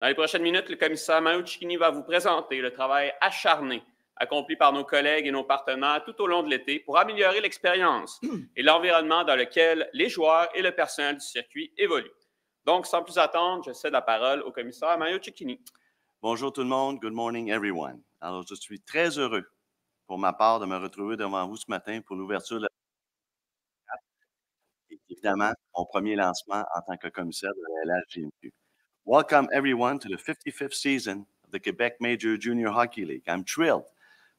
Dans les prochaines minutes, le commissaire Mario Cecchini va vous présenter le travail acharné accompli par nos collègues et nos partenaires tout au long de l'été pour améliorer l'expérience et l'environnement dans lequel les joueurs et le personnel du circuit évoluent. Donc, sans plus attendre, je cède la parole au commissaire Mario Cecchini. Bonjour tout le monde, good morning everyone. Alors, je suis très heureux pour ma part de me retrouver devant vous ce matin pour l'ouverture de la et évidemment mon premier lancement en tant que commissaire de la LHJMQ. Welcome everyone to the 55th season of the Quebec Major Junior Hockey League. I'm thrilled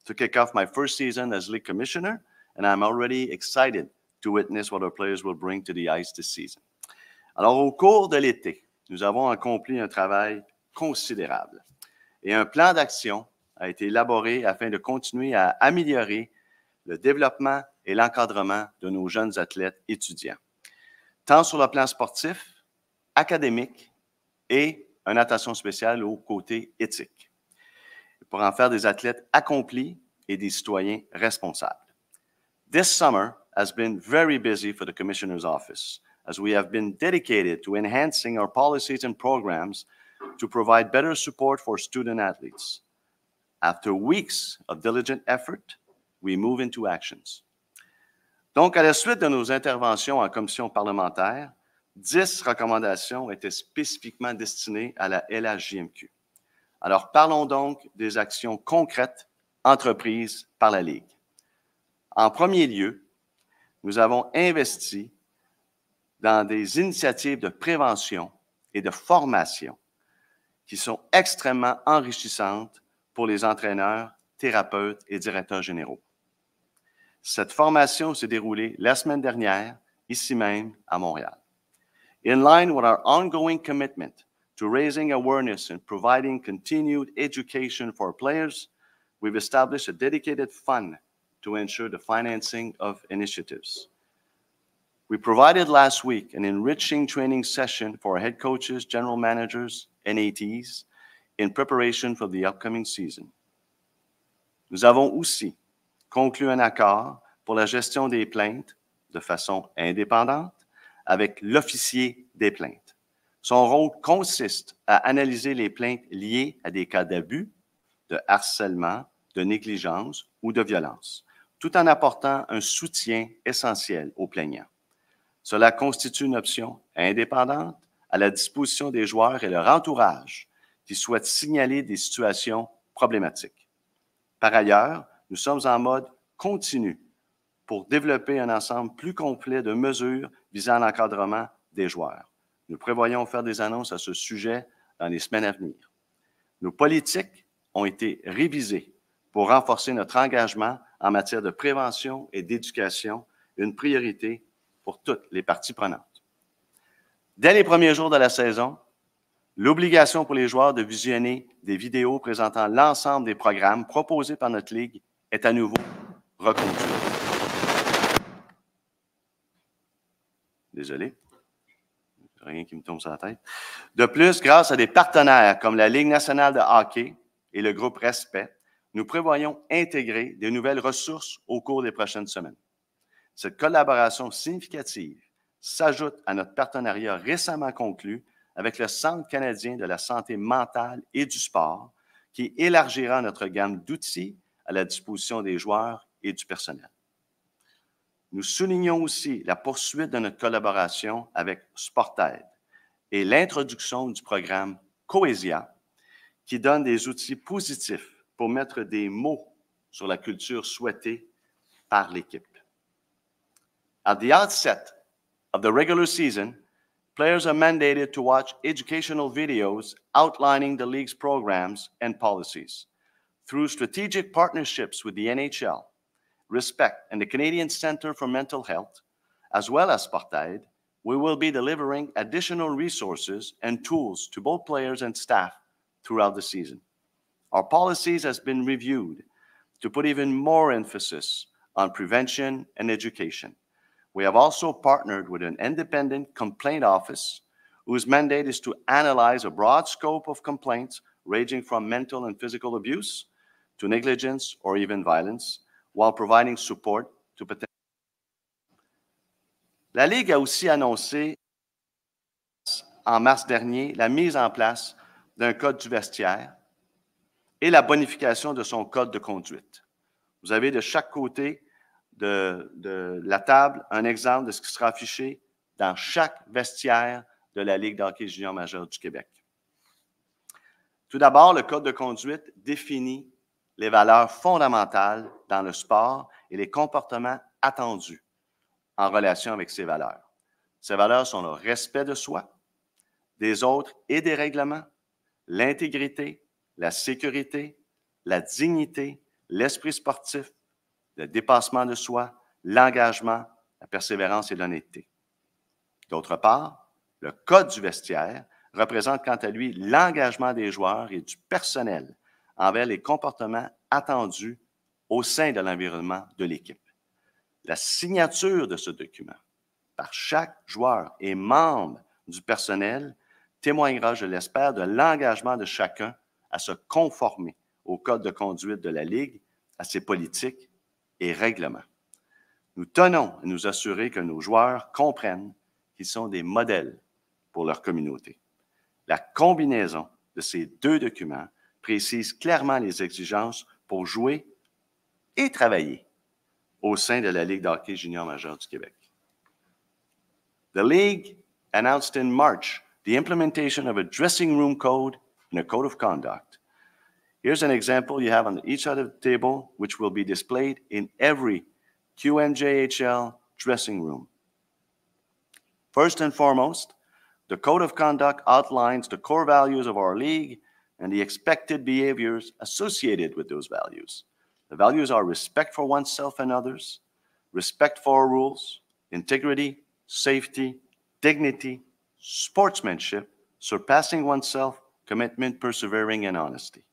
to kick off my first season as league commissioner, and I'm already excited to witness what our players will bring to the ice this season. Alors, au cours de l'été, nous avons accompli un travail considérable et un plan d'action a été élaboré afin de continuer à améliorer le développement et l'encadrement de nos jeunes athlètes étudiants, tant sur le plan sportif, académique et une attention spéciale au côté éthique, pour en faire des athlètes accomplis et des citoyens responsables. This summer has been very busy for the Commissioner's Office, as we have been dedicated to enhancing our policies and programs to provide better support for student athletes. After weeks of diligent effort, we move into actions. Donc, à la suite de nos interventions en commission parlementaire, 10 recommandations étaient spécifiquement destinées à la LHJMQ. Alors, parlons donc des actions concrètes entreprises par la Ligue. En premier lieu, nous avons investi dans des initiatives de prévention et de formation qui sont extrêmement enrichissantes pour les entraîneurs, thérapeutes et directeurs généraux. Cette formation s'est déroulée la semaine dernière, ici même à Montréal. In line with our ongoing commitment to raising awareness and providing continued education for players, we've established a dedicated fund to ensure the financing of initiatives. We provided last week an enriching training session for head coaches, general managers, and ATs in preparation for the upcoming season. Nous avons aussi conclu un accord pour la gestion des plaintes de façon indépendante avec l'officier des plaintes. Son rôle consiste à analyser les plaintes liées à des cas d'abus, de harcèlement, de négligence ou de violence, tout en apportant un soutien essentiel aux plaignants. Cela constitue une option indépendante à la disposition des joueurs et leur entourage qui souhaitent signaler des situations problématiques. Par ailleurs, nous sommes en mode continu pour développer un ensemble plus complet de mesures visant l'encadrement des joueurs. Nous prévoyons faire des annonces à ce sujet dans les semaines à venir. Nos politiques ont été révisées pour renforcer notre engagement en matière de prévention et d'éducation, une priorité pour toutes les parties prenantes. Dès les premiers jours de la saison, l'obligation pour les joueurs de visionner des vidéos présentant l'ensemble des programmes proposés par notre Ligue est à nouveau reconduite. Désolé, rien qui me tombe sur la tête. De plus, grâce à des partenaires comme la Ligue nationale de hockey et le groupe Respect, nous prévoyons intégrer de nouvelles ressources au cours des prochaines semaines. Cette collaboration significative s'ajoute à notre partenariat récemment conclu avec le Centre canadien de la santé mentale et du sport, qui élargira notre gamme d'outils à la disposition des joueurs et du personnel. Nous soulignons aussi la poursuite de notre collaboration avec Sportaid et l'introduction du programme Coesia, qui donne des outils positifs pour mettre des mots sur la culture souhaitée par l'équipe. At the outset of the regular season, players are mandated to watch educational videos outlining the league's programs and policies. Through strategic partnerships with the NHL, Respect, and the Canadian Centre for Mental Health, as well as Sportaid, we will be delivering additional resources and tools to both players and staff throughout the season. Our policies have been reviewed to put even more emphasis on prevention and education. We have also partnered with an independent complaint office whose mandate is to analyze a broad scope of complaints ranging from mental and physical abuse to negligence or even violence, while providing support to potential. La Ligue a aussi annoncé en mars dernier la mise en place d'un code du vestiaire et la bonification de son code de conduite. Vous avez de chaque côté de la table un exemple de ce qui sera affiché dans chaque vestiaire de la Ligue de hockey junior majeur du Québec. Tout d'abord, le code de conduite définit les valeurs fondamentales dans le sport et les comportements attendus en relation avec ces valeurs. Ces valeurs sont le respect de soi, des autres et des règlements, l'intégrité, la sécurité, la dignité, l'esprit sportif, le dépassement de soi, l'engagement, la persévérance et l'honnêteté. D'autre part, le code du vestiaire représente quant à lui l'engagement des joueurs et du personnel envers les comportements attendus au sein de l'environnement de l'équipe. La signature de ce document par chaque joueur et membre du personnel témoignera, je l'espère, de l'engagement de chacun à se conformer au code de conduite de la Ligue, à ses politiques et règlements. Nous tenons à nous assurer que nos joueurs comprennent qu'ils sont des modèles pour leur communauté. La combinaison de ces deux documents précise clairement les exigences pour jouer et travailler au sein de la Ligue de hockey junior majeur du Québec. The League announced in March the implementation of a dressing room code and a code of conduct. Here's an example you have on each side of the table, which will be displayed in every QMJHL dressing room. First and foremost, the Code of Conduct outlines the core values of our league and the expected behaviors associated with those values. The values are respect for oneself and others, respect for our rules, integrity, safety, dignity, sportsmanship, surpassing oneself, commitment, persevering, and honesty.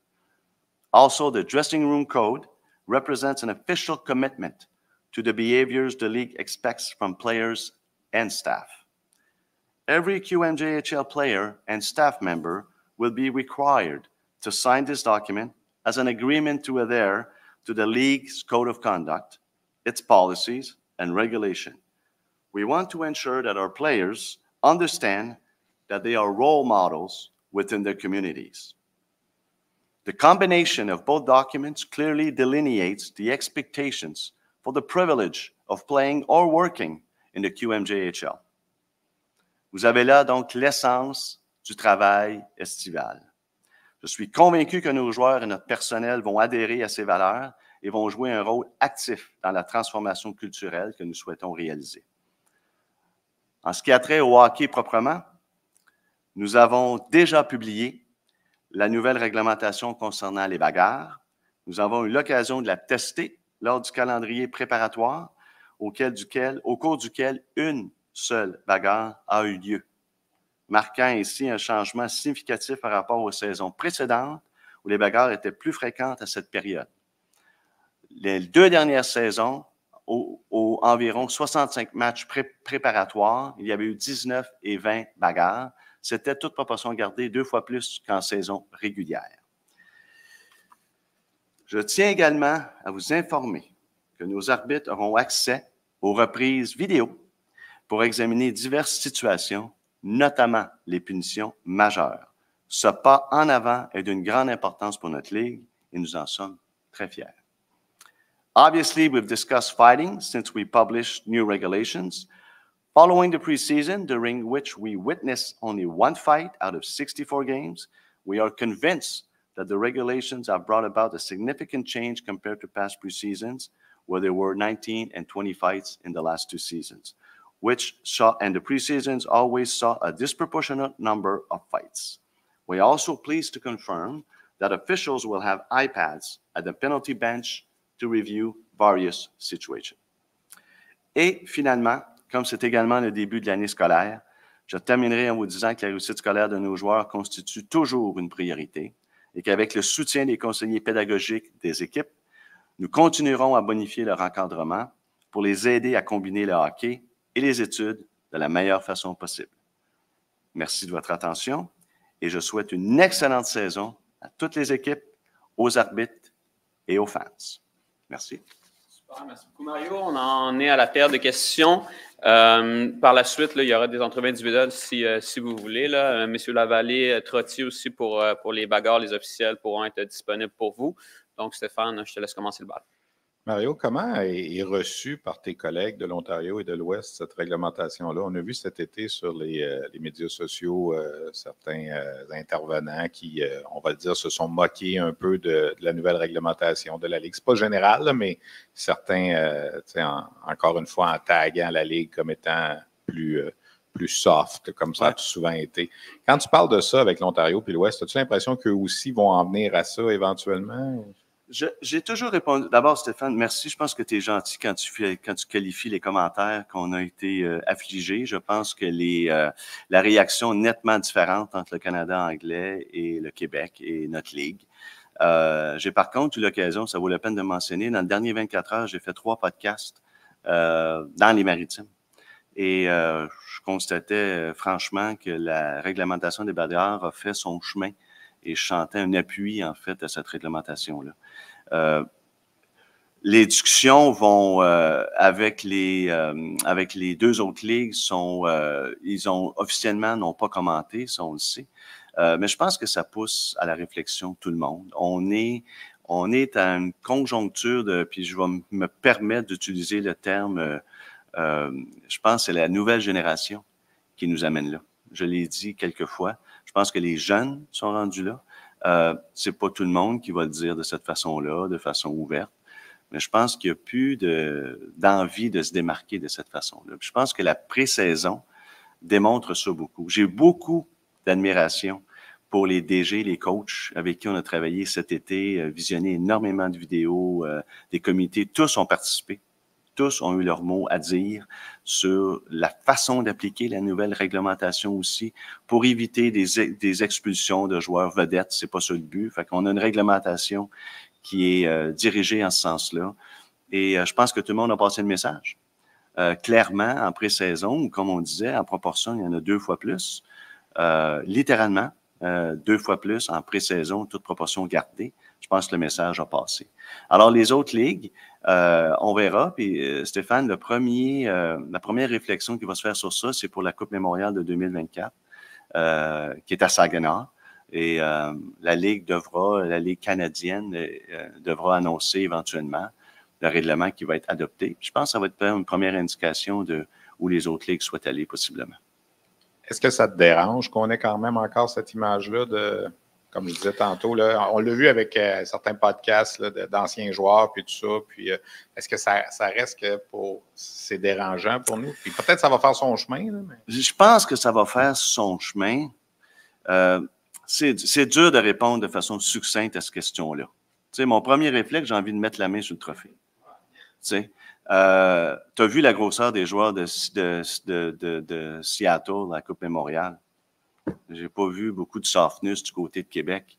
Also, the dressing room code represents an official commitment to the behaviors the league expects from players and staff. Every QMJHL player and staff member will be required to sign this document as an agreement to adhere to the league's code of conduct, its policies, and regulation. We want to ensure that our players understand that they are role models within their communities. The combination of both documents clearly delineates the expectations for the privilege of playing or working in the QMJHL. Vous avez là donc l'essence du travail estival. Je suis convaincu que nos joueurs et notre personnel vont adhérer à ces valeurs et vont jouer un rôle actif dans la transformation culturelle que nous souhaitons réaliser. En ce qui a trait au hockey proprement, nous avons déjà publié la nouvelle réglementation concernant les bagarres. Nous avons eu l'occasion de la tester lors du calendrier préparatoire au cours duquel une seule bagarre a eu lieu, marquant ainsi un changement significatif par rapport aux saisons précédentes où les bagarres étaient plus fréquentes à cette période. Les deux dernières saisons, aux environ 65 matchs préparatoires, il y avait eu 19 et 20 bagarres. C'était toute proportion gardée 2 fois plus qu'en saison régulière. Je tiens également à vous informer que nos arbitres auront accès aux reprises vidéo pour examiner diverses situations, notamment les punitions majeures. Ce pas en avant est d'une grande importance pour notre Ligue et nous en sommes très fiers. Obviously, we've discussed fighting since we published new regulations. Following the preseason, during which we witnessed only one fight out of 64 games, we are convinced that the regulations have brought about a significant change compared to past preseasons, where there were 19 and 20 fights in the last 2 seasons, and the preseasons always saw a disproportionate number of fights. We are also pleased to confirm that officials will have iPads at the penalty bench to review various situations. Et finalement, comme c'est également le début de l'année scolaire, je terminerai en vous disant que la réussite scolaire de nos joueurs constitue toujours une priorité et qu'avec le soutien des conseillers pédagogiques des équipes, nous continuerons à bonifier leur encadrement pour les aider à combiner le hockey et les études de la meilleure façon possible. Merci de votre attention et je souhaite une excellente saison à toutes les équipes, aux arbitres et aux fans. Merci. Merci beaucoup, Mario. On en est à la période de questions. Par la suite, là, il y aura des entrevues individuelles si vous voulez. Là. Messieurs Lavallée, Trottier aussi pour les bagarres, les officiels pourront être disponibles pour vous. Donc, Stéphane, je te laisse commencer le bal. Mario, comment est reçue par tes collègues de l'Ontario et de l'Ouest cette réglementation-là? On a vu cet été sur les médias sociaux certains intervenants qui, on va le dire, se sont moqués un peu de la nouvelle réglementation de la Ligue. Ce n'est pas général, là, mais certains, encore une fois, en taguant la Ligue comme étant plus soft, comme ça a souvent été. Quand tu parles de ça avec l'Ontario et l'Ouest, as-tu l'impression qu'eux aussi vont en venir à ça éventuellement? J'ai toujours répondu. D'abord, Stéphane, merci. Je pense que tu es gentil quand tu qualifies les commentaires qu'on a été affligés. Je pense que la réaction est nettement différente entre le Canada anglais et le Québec et notre Ligue. J'ai par contre eu l'occasion, ça vaut la peine de mentionner, dans les dernières 24 heures, j'ai fait 3 podcasts dans les Maritimes. Et je constatais franchement que la réglementation des barrières a fait son chemin. Et je sentais un appui, en fait, à cette réglementation-là. Les discussions vont avec les 2 autres ligues ils ont officiellement n'ont pas commenté, ça on le sait. Mais je pense que ça pousse à la réflexion de tout le monde. On est à une conjoncture puis je vais me permettre d'utiliser le terme, je pense que c'est la nouvelle génération qui nous amène là. Je l'ai dit quelques fois. Je pense que les jeunes sont rendus là. C'est pas tout le monde qui va le dire de cette façon-là, de façon ouverte, mais je pense qu'il n'y a plus d'envie de se démarquer de cette façon-là. Je pense que la pré-saison démontre ça beaucoup. J'ai beaucoup d'admiration pour les DG, les coachs avec qui on a travaillé cet été, visionné énormément de vidéos, des comités, tous ont participé. Tous ont eu leur mot à dire sur la façon d'appliquer la nouvelle réglementation aussi pour éviter des expulsions de joueurs vedettes. C'est pas ça le but. Fait qu'on a une réglementation qui est dirigée en ce sens-là. Et je pense que tout le monde a passé le message. Clairement, en pré-saison, ou comme on disait, en proportion, il y en a 2 fois plus. Littéralement, 2 fois plus en pré-saison, toute proportion gardée. Je pense que le message a passé. Alors, les autres ligues, on verra. Puis, Stéphane, la première réflexion qui va se faire sur ça, c'est pour la Coupe Mémoriale de 2024, qui est à Saginaw. Et la Ligue canadienne devra annoncer éventuellement le règlement qui va être adopté. Je pense que ça va être une première indication de où les autres ligues souhaitent aller, possiblement. Est-ce que ça te dérange qu'on ait quand même encore cette image-là de, comme je disais tantôt, là, on l'a vu avec certains podcasts d'anciens joueurs, puis tout ça, puis est-ce que ça reste que c'est dérangeant pour nous? Puis peut-être que ça va faire son chemin. Là, mais... Je pense que ça va faire son chemin. C'est dur de répondre de façon succincte à cette question-là. Tu sais, mon premier réflexe, j'ai envie de mettre la main sur le trophée. Tu sais, tu as vu la grosseur des joueurs de Seattle, la Coupe Mémoriale. J'ai pas vu beaucoup de softness du côté de Québec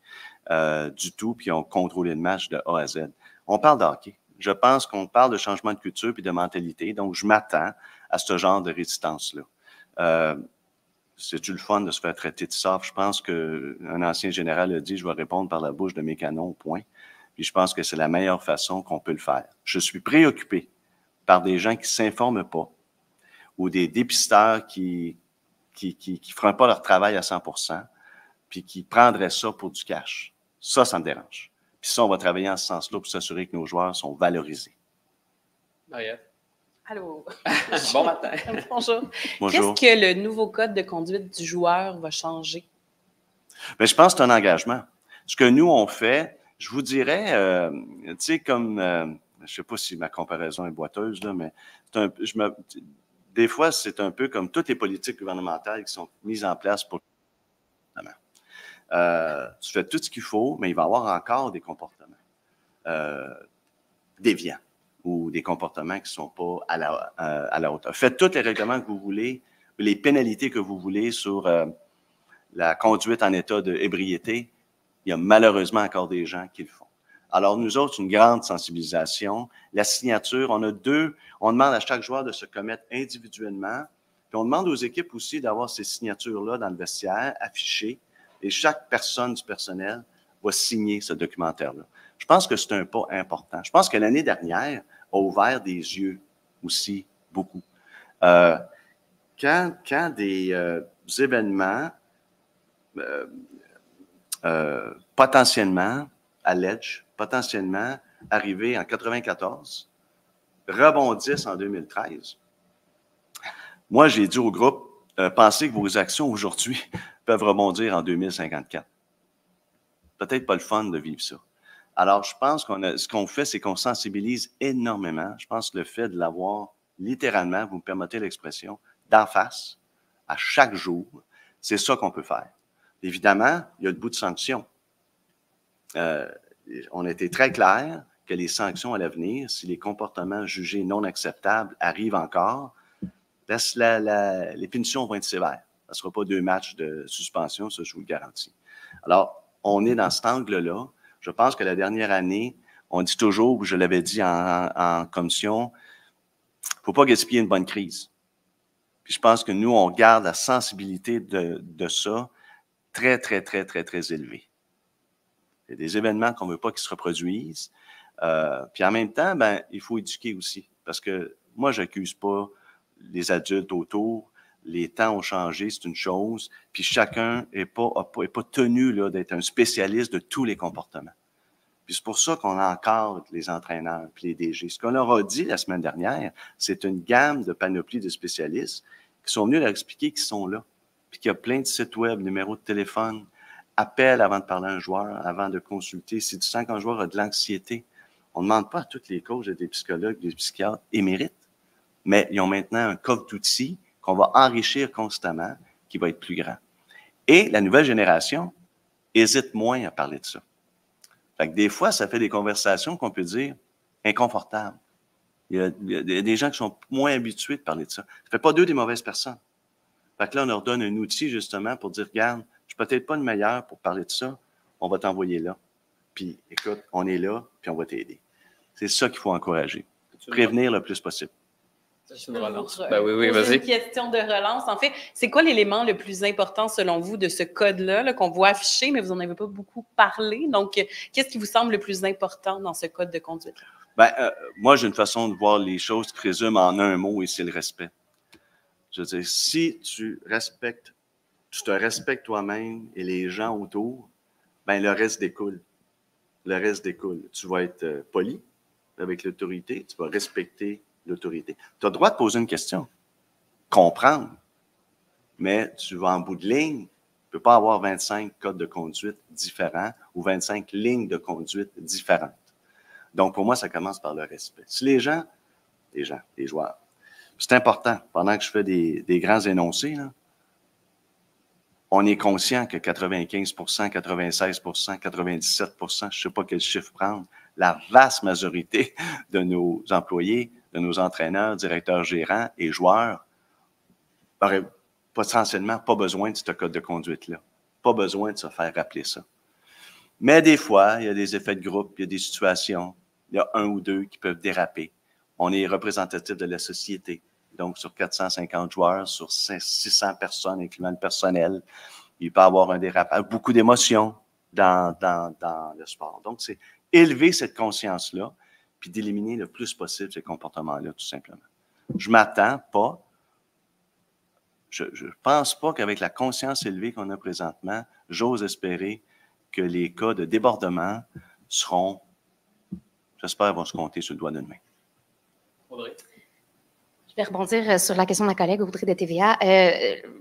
du tout, puis ils ont contrôlé le match de A à Z. On parle de hockey. Je pense qu'on parle de changement de culture puis de mentalité, donc je m'attends à ce genre de résistance-là. C'est-tu le fun de se faire traiter de soft? Je pense qu'un ancien général a dit « Je vais répondre par la bouche de mes canons, point ». Puis je pense que c'est la meilleure façon qu'on peut le faire. Je suis préoccupé par des gens qui ne s'informent pas ou des dépisteurs qui feront pas leur travail à 100%, puis qui prendraient ça pour du cash. Ça me dérange. Puis ça, on va travailler en ce sens-là pour s'assurer que nos joueurs sont valorisés. Marie-Ève. Allô. Bon matin. Bonjour. Bonjour. Qu'est-ce que le nouveau code de conduite du joueur va changer? Bien, je pense que c'est un engagement. Ce que nous, on fait, je vous dirais, tu sais, comme, je ne sais pas si ma comparaison est boiteuse, là, mais des fois, c'est un peu comme toutes les politiques gouvernementales qui sont mises en place pour tu fais tout ce qu'il faut, mais il va y avoir encore des comportements déviants ou des comportements qui ne sont pas à la hauteur. Faites tous les règlements que vous voulez, les pénalités que vous voulez sur la conduite en état d'ébriété. Il y a malheureusement encore des gens qui le font. Alors, nous autres, une grande sensibilisation. La signature, on demande à chaque joueur de se commettre individuellement, puis on demande aux équipes aussi d'avoir ces signatures-là dans le vestiaire, affichées, et chaque personne du personnel va signer ce documentaire-là. Je pense que c'est un pas important. Je pense que l'année dernière, a ouvert des yeux aussi beaucoup. Quand des événements potentiellement alleged, potentiellement arrivés en 1994, rebondissent en 2013, moi, j'ai dit au groupe, pensez que vos actions aujourd'hui peuvent rebondir en 2054. Peut-être pas le fun de vivre ça. Alors, je pense ce qu'on fait, c'est qu'on sensibilise énormément. Je pense que le fait de l'avoir littéralement, vous me permettez l'expression, d'en face, à chaque jour, c'est ça qu'on peut faire. Évidemment, il y a le bout de sanctions. On a été très clair que les sanctions à l'avenir, si les comportements jugés non acceptables arrivent encore, les punitions vont être sévères. Ça ne sera pas 2 matchs de suspension, ça, je vous le garantis. Alors, on est dans cet angle-là. Je pense que la dernière année, on dit toujours, je l'avais dit en commission, il ne faut pas gaspiller une bonne crise. Puis je pense que nous, on garde la sensibilité de ça très, très, très, très, très élevée. Il y a des événements qu'on ne veut pas qu'ils se reproduisent. Puis en même temps, ben, il faut éduquer aussi. Parce que moi, je n'accuse pas les adultes autour. Les temps ont changé, c'est une chose. Puis chacun n'est pas tenu là, d'être un spécialiste de tous les comportements. Puis c'est pour ça qu'on encadre les entraîneurs et les DG. Ce qu'on leur a dit la semaine dernière, c'est une gamme de panoplie de spécialistes qui sont venus leur expliquer qu'ils sont là. Puis qu'il y a plein de sites web, numéros de téléphone, appel avant de parler à un joueur, avant de consulter. Si tu sens qu'un joueur a de l'anxiété, on ne demande pas à tous les coachs, des psychologues, des psychiatres émérites, mais ils ont maintenant un coffre d'outils qu'on va enrichir constamment, qui va être plus grand. Et la nouvelle génération hésite moins à parler de ça. Fait que des fois, ça fait des conversations qu'on peut dire inconfortables. Il y a des gens qui sont moins habitués de parler de ça. Ça ne fait pas d'eux des mauvaises personnes. Fait que là, on leur donne un outil justement pour dire, regarde, je suis peut-être pas le meilleur pour parler de ça, on va t'envoyer là. Puis, écoute, on est là, puis on va t'aider. C'est ça qu'il faut encourager. Prévenir le plus possible. C'est une relance. Ben oui, vas-y. Une question de relance. En fait, c'est quoi l'élément le plus important selon vous de ce code-là qu'on voit affiché, mais vous n'en avez pas beaucoup parlé? Donc, qu'est-ce qui vous semble le plus important dans ce code de conduite-là? Ben, moi, j'ai une façon de voir les choses qui présume en un mot et c'est le respect. Je veux dire, si tu te respectes toi-même et les gens autour, ben le reste découle. Le reste découle. Tu vas être poli avec l'autorité, tu vas respecter l'autorité. Tu as le droit de poser une question, comprendre, mais tu vas en bout de ligne, tu ne peux pas avoir 25 codes de conduite différents ou 25 lignes de conduite différentes. Donc, pour moi, ça commence par le respect. Si les joueurs, c'est important, pendant que je fais des grands énoncés, là, on est conscient que 95 96 97 je ne sais pas quel chiffre prendre, la vaste majorité de nos employés, de nos entraîneurs, directeurs gérants et joueurs n'auraient potentiellement pas besoin de ce code de conduite-là. Pas besoin de se faire rappeler ça. Mais des fois, il y a des effets de groupe, il y a des situations, il y a 1 ou 2 qui peuvent déraper. On est représentatif de la société. Donc, sur 450 joueurs, sur 600 personnes, incluant le personnel, il peut y avoir un dérapage, beaucoup d'émotions dans le sport. Donc, c'est élever cette conscience-là, puis d'éliminer le plus possible ces comportements-là, tout simplement. Je m'attends pas, je pense pas qu'avec la conscience élevée qu'on a présentement, j'ose espérer que les cas de débordement seront, j'espère, vont se compter sur le doigt d'une main. Audrey. Je vais rebondir sur la question de ma collègue Audrey de TVA.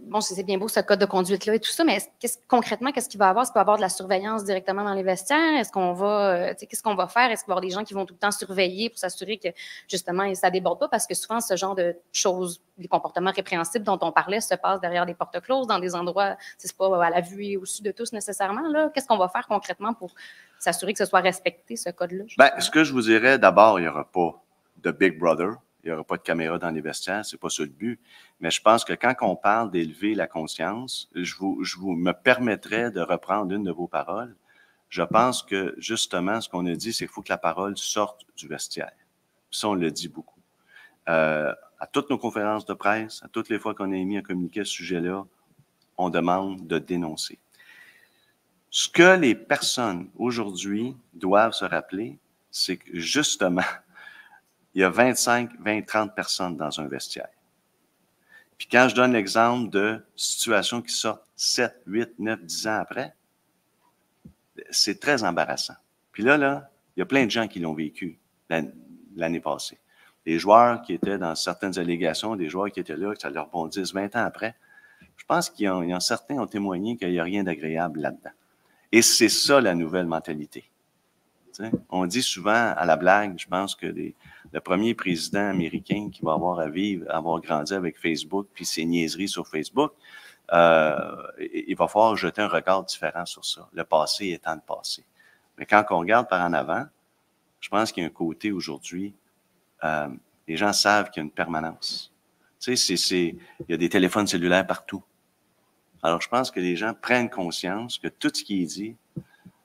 Bon, c'est bien beau ce code de conduite-là et tout ça, mais concrètement, qu'est-ce qu'il va y avoir? Est-ce qu'il va y avoir de la surveillance directement dans les vestiaires? Est-ce qu'on va, qu'est-ce qu'on va faire? Est-ce qu'il va y avoir des gens qui vont tout le temps surveiller pour s'assurer que, justement, ça ne déborde pas? Parce que souvent, ce genre de choses, les comportements répréhensibles dont on parlait, se passent derrière des portes closes, dans des endroits, c'est pas à la vue et au-dessus de tous nécessairement. Là. Qu'est-ce qu'on va faire concrètement pour s'assurer que ce soit respecté, ce code-là? Bien, ce que je vous dirais, d'abord, il n'y aura pas de Big Brother. Il n'y aura pas de caméra dans les vestiaires, ce n'est pas ça le but. Mais je pense que quand on parle d'élever la conscience, je me permettrais de reprendre une de vos paroles. Je pense que, justement, ce qu'on a dit, c'est qu'il faut que la parole sorte du vestiaire. Ça, on le dit beaucoup. À toutes nos conférences de presse, à toutes les fois qu'on a émis un communiqué à ce sujet-là, on demande de dénoncer. Ce que les personnes, aujourd'hui, doivent se rappeler, c'est que, justement, il y a 25, 20, 30 personnes dans un vestiaire. Puis quand je donne l'exemple de situations qui sortent 7, 8, 9, 10 ans après, c'est très embarrassant. Puis là, il y a plein de gens qui l'ont vécu l'année passée. Des joueurs qui étaient dans certaines allégations, des joueurs qui étaient là, que ça leur rebondisse 20 ans après. Je pense qu'il y en a certains ont témoigné qu'il n'y a rien d'agréable là-dedans. Et c'est ça la nouvelle mentalité. T'sais, on dit souvent à la blague, je pense que le premier président américain qui va avoir à vivre, avoir grandi avec Facebook puis ses niaiseries sur Facebook, il va falloir jeter un regard différent sur ça. Le passé étant le passé. Mais quand on regarde par en avant, je pense qu'il y a un côté aujourd'hui, les gens savent qu'il y a une permanence. Tu sais, il y a des téléphones cellulaires partout. Alors, je pense que les gens prennent conscience que tout ce qui est dit,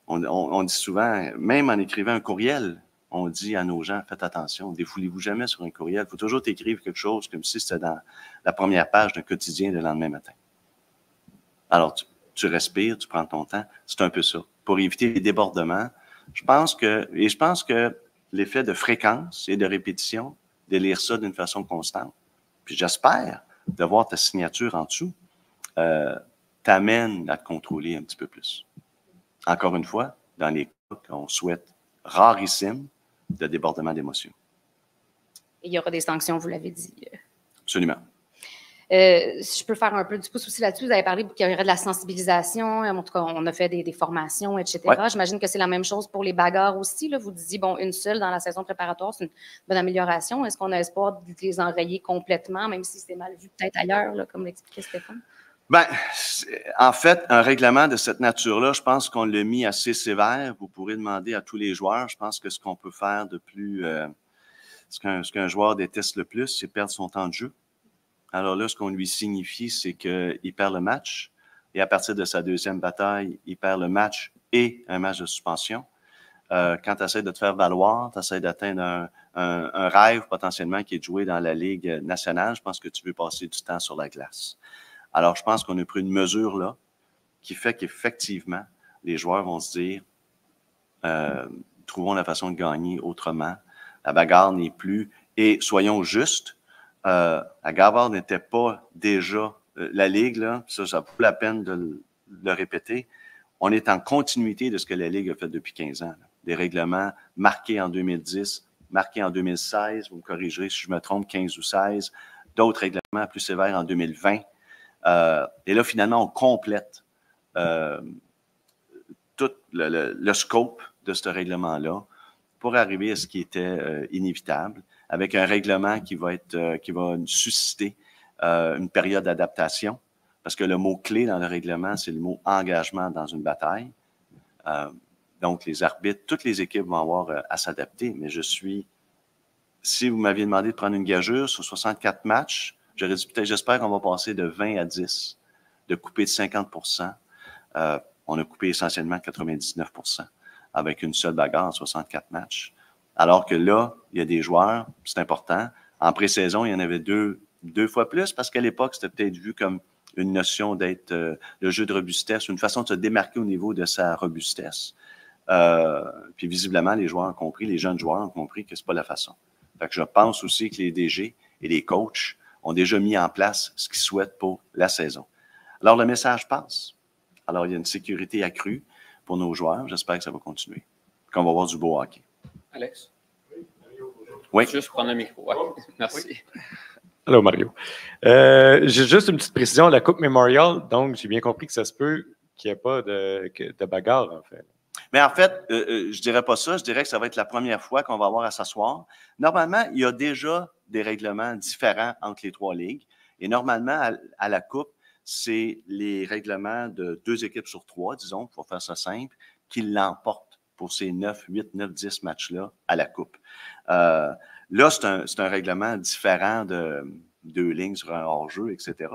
on dit souvent, même en écrivant un courriel, on dit à nos gens, faites attention, défoulez-vous jamais sur un courriel. Il faut toujours t'écrire quelque chose comme si c'était dans la première page d'un quotidien le lendemain matin. Alors, tu respires, tu prends ton temps. C'est un peu ça. Pour éviter les débordements, je pense que l'effet de fréquence et de répétition, de lire ça d'une façon constante, puis j'espère de voir ta signature en dessous, t'amène à te contrôler un petit peu plus. Encore une fois, dans les cas qu'on souhaite rarissimes de débordement d'émotions. Il y aura des sanctions, vous l'avez dit. Absolument. Si je peux faire un peu du pouce aussi là-dessus, vous avez parlé qu'il y aurait de la sensibilisation, en tout cas, on a fait des formations, etc. Ouais. J'imagine que c'est la même chose pour les bagarres aussi. Là. Vous disiez, bon, une seule dans la saison préparatoire, c'est une bonne amélioration. Est-ce qu'on a espoir de les enrayer complètement, même si c'est mal vu peut-être ailleurs, là, comme l'expliquait Stéphane? Bien, en fait, un règlement de cette nature-là, je pense qu'on l'a mis assez sévère. Vous pourrez demander à tous les joueurs. Je pense que ce qu'on peut faire de plus... ce qu'un joueur déteste le plus, c'est perdre son temps de jeu. Alors là, ce qu'on lui signifie, c'est qu'il perd le match. Et à partir de sa deuxième bataille, il perd le match et un match de suspension. Quand tu essaies de te faire valoir, tu essaies d'atteindre un rêve potentiellement qui est de jouer dans la Ligue nationale, je pense que tu veux passer du temps sur la glace. Alors, je pense qu'on a pris une mesure là qui fait qu'effectivement, les joueurs vont se dire trouvons la façon de gagner autrement. La bagarre n'est plus. Et soyons justes, la bagarre n'était pas déjà la Ligue, là, ça vaut la peine de le répéter. On est en continuité de ce que la Ligue a fait depuis 15 ans. Là. Des règlements marqués en 2010, marqués en 2016, vous me corrigerez si je me trompe, 15 ou 16, d'autres règlements plus sévères en 2020. Et là, finalement, on complète tout le scope de ce règlement-là pour arriver à ce qui était inévitable, avec un règlement qui va susciter une période d'adaptation, parce que le mot-clé dans le règlement, c'est le mot « engagement dans une bataille ». Donc, les arbitres, toutes les équipes vont avoir à s'adapter, mais si vous m'aviez demandé de prendre une gageure sur 64 matchs, j'aurais dit peut-être, j'espère qu'on va passer de 20 à 10, de couper de 50%. On a coupé essentiellement 99% avec une seule bagarre en 64 matchs. Alors que là, il y a des joueurs, c'est important. En pré-saison, il y en avait deux fois plus parce qu'à l'époque, c'était peut-être vu comme une notion d'être le jeu de robustesse, une façon de se démarquer au niveau de sa robustesse. Puis visiblement, les joueurs ont compris, les jeunes joueurs ont compris que c'est pas la façon. Fait que je pense aussi que les DG et les coachs ont déjà mis en place ce qu'ils souhaitent pour la saison. Alors, le message passe. Alors, il y a une sécurité accrue pour nos joueurs. J'espère que ça va continuer. Qu'on va avoir du beau hockey. Alex? Oui. Juste prendre le micro. Ouais. Merci. Oui. Allô, Mario. J'ai juste une petite précision. La Coupe Memorial, donc, j'ai bien compris que ça se peut qu'il n'y ait pas de bagarre, en fait. Mais en fait, je dirais pas ça. Je dirais que ça va être la première fois qu'on va avoir à s'asseoir. Normalement, il y a déjà des règlements différents entre les trois ligues. Et normalement, à la Coupe, c'est les règlements de 2 équipes sur 3, disons, pour faire ça simple, qui l'emportent pour ces 9, 8, 9, 10 matchs-là à la Coupe. Là, c'est un règlement différent de 2 lignes sur un hors-jeu, etc.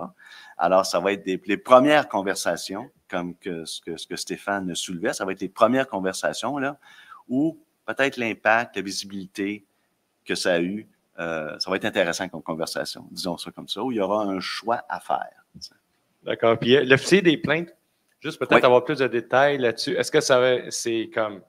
Alors, ça va être les premières conversations, comme ce que Stéphane soulevait, ça va être les premières conversations là, où peut-être l'impact, la visibilité que ça a eu, ça va être intéressant comme conversation, disons ça comme ça, où il y aura un choix à faire. D'accord. Puis l'officier des plaintes, juste peut-être avoir plus de détails là-dessus. Est-ce que c'est comme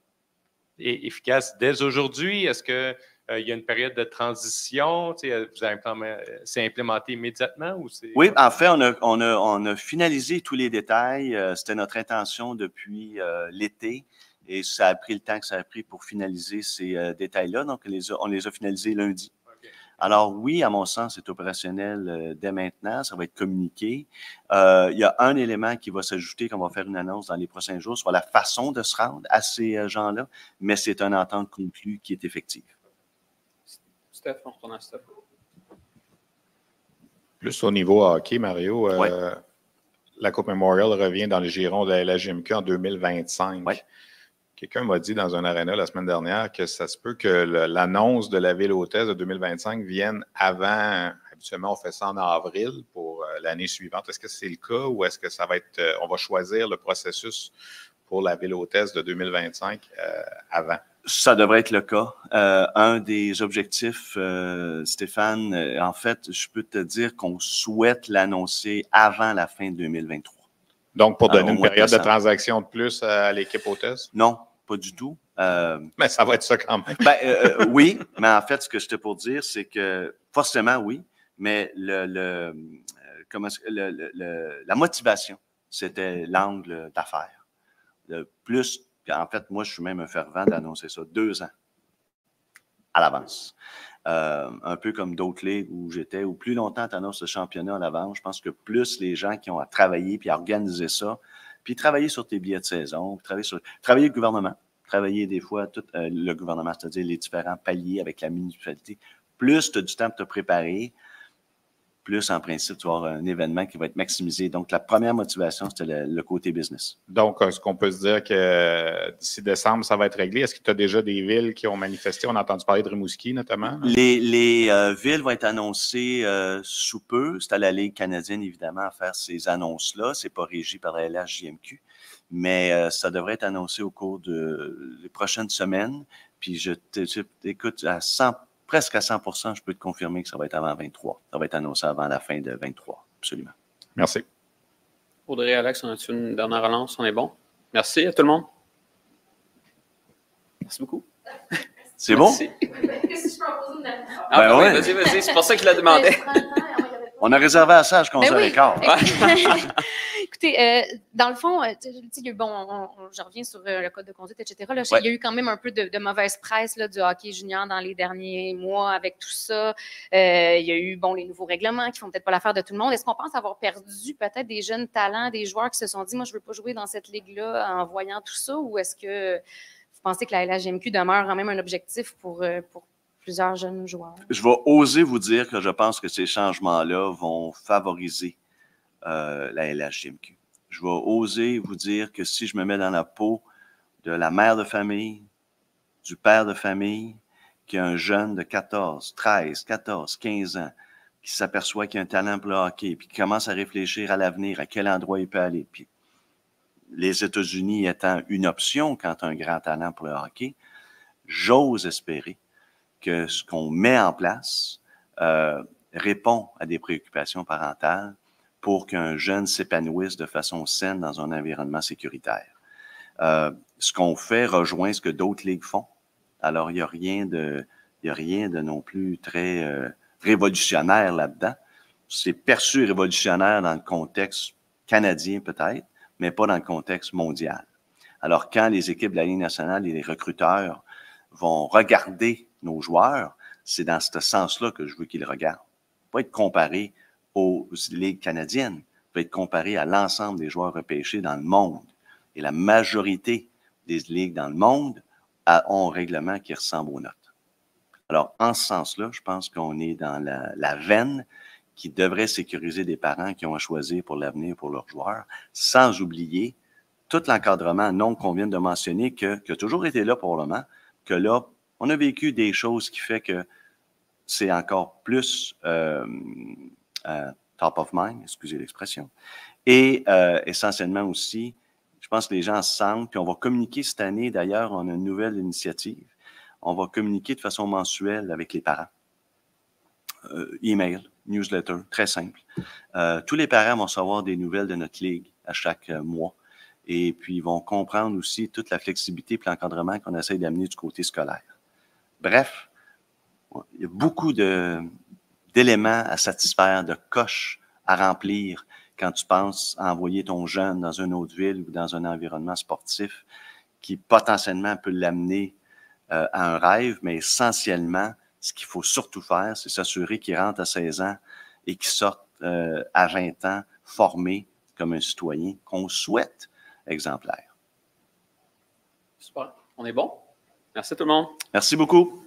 efficace dès aujourd'hui? Est-ce que il y a une période de transition? C'est implémenté immédiatement ou c'est... Oui, en fait, on a finalisé tous les détails. C'était notre intention depuis l'été et ça a pris le temps que ça a pris pour finaliser ces détails-là. Donc, on les a finalisés lundi. OK. Alors oui, à mon sens, c'est opérationnel dès maintenant. Ça va être communiqué. Il y a un élément qui va s'ajouter, qu'on va faire une annonce dans les prochains jours, sur la façon de se rendre à ces gens-là, mais c'est une entente conclue qui est effective. Steph, on retourne à Steph. Plus au niveau hockey, Mario, Ouais. la Coupe Memorial revient dans le giron de la LHJMQ en 2025. Ouais. Quelqu'un m'a dit dans un aréna la semaine dernière que ça se peut que l'annonce de la ville hôtesse de 2025 vienne avant. Habituellement, on fait ça en avril pour l'année suivante. Est-ce que c'est le cas ou est-ce que ça va être. On va choisir le processus pour la ville hôtesse de 2025 avant? Ça devrait être le cas. Un des objectifs, Stéphane, en fait, je peux te dire qu'on souhaite l'annoncer avant la fin de 2023. Donc, pour donner une période de décembre. transaction de plus à l'équipe hôtesse? Non, pas du tout. Mais ça va être ça quand même. Oui, mais en fait, ce que j'étais pour dire, c'est que forcément, oui, mais la motivation, c'était l'angle d'affaires. Plus, en fait, moi, je suis même un fervent d'annoncer ça 2 ans à l'avance. Un peu comme d'autres ligues où j'étais, où plus longtemps tu annonces le championnat à l'avance, je pense que plus les gens qui ont à travailler puis à organiser ça, puis travailler sur tes billets de saison, travailler le gouvernement, travailler des fois tout le gouvernement, c'est-à-dire les différents paliers avec la municipalité, plus tu as du temps pour te préparer, plus en principe, tu vas avoir un événement qui va être maximisé. Donc, la première motivation, c'était le côté business. Donc, est-ce qu'on peut se dire que d'ici décembre, ça va être réglé? Est-ce que tu as déjà des villes qui ont manifesté? On a entendu parler de Rimouski, notamment. Les villes vont être annoncées sous peu. C'est à la Ligue canadienne, évidemment, à faire ces annonces-là. C'est pas régi par la LHJMQ, mais ça devrait être annoncé au cours des prochaines semaines. Puis, écoute, presque à 100%, je peux te confirmer que ça va être avant 23. Ça va être annoncé avant la fin de 23, absolument. Merci. Audrey et Alex, on a-tu une dernière relance? On est bon? Merci à tout le monde. Merci beaucoup. C'est bon? Merci. Ben ouais. Vas-y, c'est pour ça qu'il a demandé. On a réservé à ça jusqu'à 11h15. Écoutez, dans le fond, je reviens sur le code de conduite, etc. Là, Ouais. Il y a eu quand même un peu de mauvaise presse là, du hockey junior dans les derniers mois avec tout ça. Il y a eu les nouveaux règlements qui font peut-être pas l'affaire de tout le monde. Est-ce qu'on pense avoir perdu peut-être des jeunes talents, des joueurs qui se sont dit, moi, je veux pas jouer dans cette ligue-là en voyant tout ça, ou est-ce que vous pensez que la LHJMQ demeure quand même un objectif pour plusieurs jeunes joueurs? Je vais oser vous dire que je pense que ces changements-là vont favoriser la LHJMQ. Je vais oser vous dire que si je me mets dans la peau de la mère de famille, du père de famille, qui a un jeune de 14, 13, 14, 15 ans, qui s'aperçoit qu'il a un talent pour le hockey, puis qui commence à réfléchir à l'avenir, à quel endroit il peut aller, puis les États-Unis étant une option quand tu as un grand talent pour le hockey, j'ose espérer que ce qu'on met en place répond à des préoccupations parentales pour qu'un jeune s'épanouisse de façon saine dans un environnement sécuritaire. Ce qu'on fait rejoint ce que d'autres ligues font. Alors, il n'y a rien de non plus très révolutionnaire là-dedans. C'est perçu révolutionnaire dans le contexte canadien peut-être, mais pas dans le contexte mondial. Alors, quand les équipes de la Ligue nationale et les recruteurs vont regarder nos joueurs, c'est dans ce sens-là que je veux qu'ils regardent. Pas être comparé aux ligues canadiennes, peut être comparé à l'ensemble des joueurs repêchés dans le monde. Et la majorité des ligues dans le monde ont un règlement qui ressemble aux nôtres. Alors, en ce sens-là, je pense qu'on est dans la veine qui devrait sécuriser des parents qui ont à choisir pour l'avenir pour leurs joueurs, sans oublier tout l'encadrement non qu'on vient de mentionner qui a toujours été là pour le moment, que là, on a vécu des choses qui fait que c'est encore plus top of mind, excusez l'expression. Et essentiellement aussi, je pense que les gens se sentent, puis on va communiquer cette année, d'ailleurs, on a une nouvelle initiative. On va communiquer de façon mensuelle avec les parents. Email, newsletter, très simple. Tous les parents vont savoir des nouvelles de notre ligue à chaque mois. Et puis, ils vont comprendre aussi toute la flexibilité et l'encadrement qu'on essaie d'amener du côté scolaire. Bref, Il y a beaucoup d'éléments à satisfaire, de coches à remplir quand tu penses à envoyer ton jeune dans une autre ville ou dans un environnement sportif qui potentiellement peut l'amener à un rêve, mais essentiellement, ce qu'il faut surtout faire, c'est s'assurer qu'il rentre à 16 ans et qu'il sorte à 20 ans formé comme un citoyen qu'on souhaite exemplaire. Super. On est bon? Merci tout le monde. Merci beaucoup.